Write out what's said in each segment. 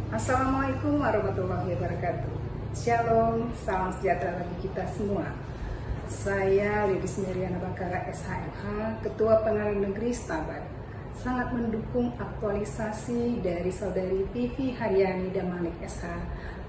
Assalamualaikum warahmatullahi wabarakatuh. Shalom, salam sejahtera bagi kita semua. Saya Lidis Miriana Bakara SHMH, Ketua Pengadilan Negeri Stabat, sangat mendukung aktualisasi dari Saudari Vivi Haryani Damanik SH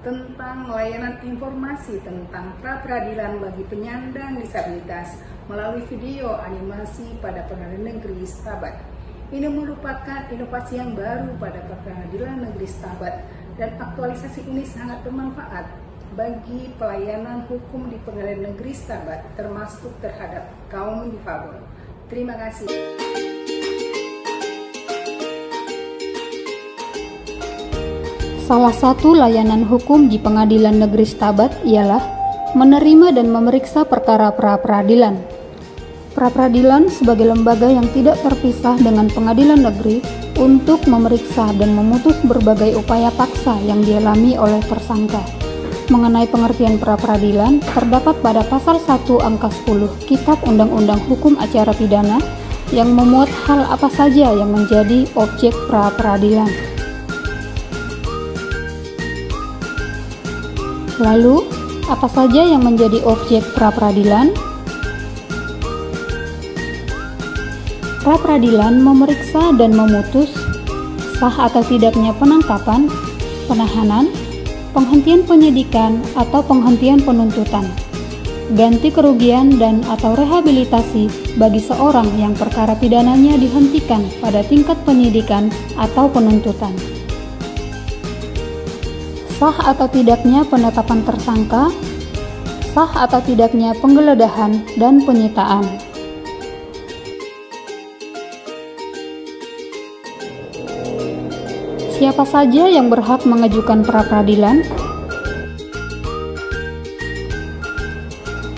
tentang layanan informasi tentang pra-peradilan bagi penyandang disabilitas melalui video animasi pada Pengadilan Negeri Stabat. Ini merupakan inovasi yang baru pada Pengadilan Negeri Stabat dan aktualisasi ini sangat bermanfaat bagi pelayanan hukum di Pengadilan Negeri Stabat termasuk terhadap kaum difabel. Terima kasih. Salah satu layanan hukum di Pengadilan Negeri Stabat ialah menerima dan memeriksa perkara pra-peradilan. Pra-peradilan sebagai lembaga yang tidak terpisah dengan pengadilan negeri untuk memeriksa dan memutus berbagai upaya paksa yang dialami oleh tersangka. Mengenai pengertian pra-peradilan, terdapat pada pasal 1 angka 10 Kitab Undang-Undang Hukum Acara Pidana yang memuat hal apa saja yang menjadi objek pra-peradilan. Lalu, apa saja yang menjadi objek pra-peradilan? Pra-peradilan memeriksa dan memutus sah atau tidaknya penangkapan, penahanan, penghentian penyidikan atau penghentian penuntutan, ganti kerugian dan atau rehabilitasi bagi seorang yang perkara pidananya dihentikan pada tingkat penyidikan atau penuntutan. Sah atau tidaknya penetapan tersangka, sah atau tidaknya penggeledahan dan penyitaan. Siapa saja yang berhak mengajukan pra-peradilan?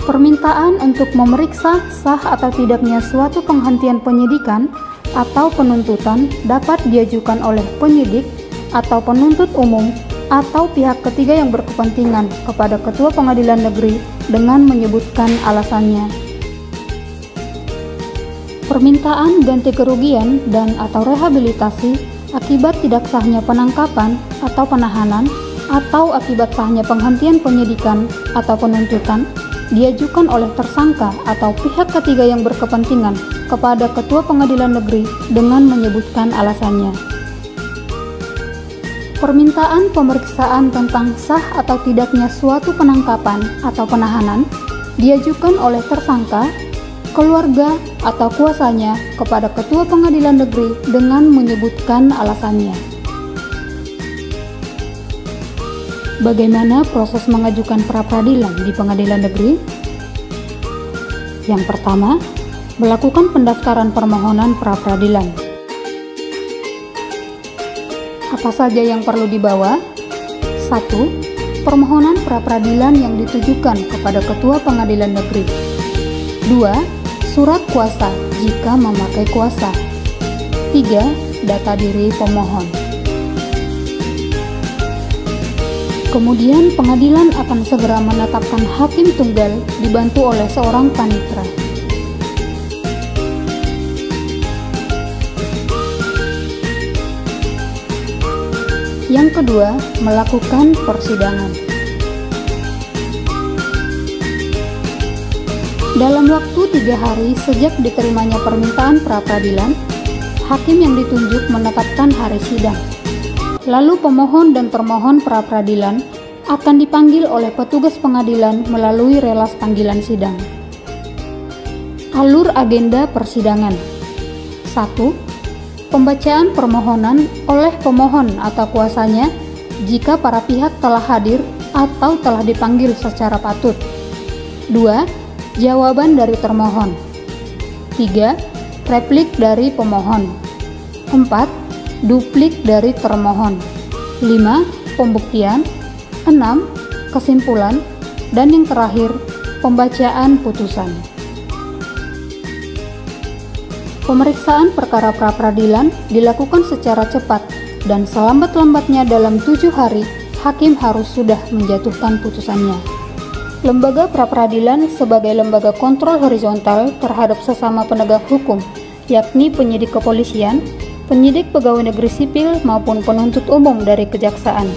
Permintaan untuk memeriksa sah atau tidaknya suatu penghentian penyidikan atau penuntutan dapat diajukan oleh penyidik atau penuntut umum atau pihak ketiga yang berkepentingan kepada Ketua Pengadilan Negeri dengan menyebutkan alasannya. Permintaan ganti kerugian dan atau rehabilitasi akibat tidak sahnya penangkapan atau penahanan atau akibat sahnya penghentian penyidikan atau penuntutan diajukan oleh tersangka atau pihak ketiga yang berkepentingan kepada Ketua Pengadilan Negeri dengan menyebutkan alasannya. Permintaan pemeriksaan tentang sah atau tidaknya suatu penangkapan atau penahanan diajukan oleh tersangka, keluarga, atau kuasanya kepada Ketua Pengadilan Negeri dengan menyebutkan alasannya. Bagaimana proses mengajukan pra-peradilan di Pengadilan Negeri? Yang pertama, melakukan pendaftaran permohonan pra-peradilan. Apa saja yang perlu dibawa? 1. Permohonan pra-peradilan yang ditujukan kepada Ketua Pengadilan Negeri. 2. Surat kuasa jika memakai kuasa. 3. Data diri pemohon. Kemudian pengadilan akan segera menetapkan hakim tunggal dibantu oleh seorang panitera. Yang kedua, melakukan persidangan. Dalam waktu 3 hari sejak diterimanya permintaan pra-peradilan, hakim yang ditunjuk menetapkan hari sidang. Lalu pemohon dan termohon pra-peradilan akan dipanggil oleh petugas pengadilan melalui relas panggilan sidang. Alur agenda persidangan. 1. Pembacaan permohonan oleh pemohon atau kuasanya jika para pihak telah hadir atau telah dipanggil secara patut. 2. Jawaban dari termohon. 3. Replik dari pemohon. 4. Duplik dari termohon. 5. Pembuktian. 6. Kesimpulan. Dan yang terakhir, pembacaan putusan. Pemeriksaan perkara pra-peradilan dilakukan secara cepat dan selambat-lambatnya dalam 7 hari, hakim harus sudah menjatuhkan putusannya. Lembaga pra-peradilan sebagai lembaga kontrol horizontal terhadap sesama penegak hukum, yakni penyidik kepolisian, penyidik pegawai negeri sipil maupun penuntut umum dari kejaksaan.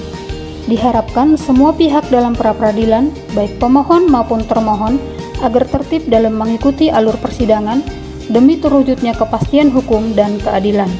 Diharapkan semua pihak dalam pra-peradilan, baik pemohon maupun termohon, agar tertib dalam mengikuti alur persidangan demi terwujudnya kepastian hukum dan keadilan.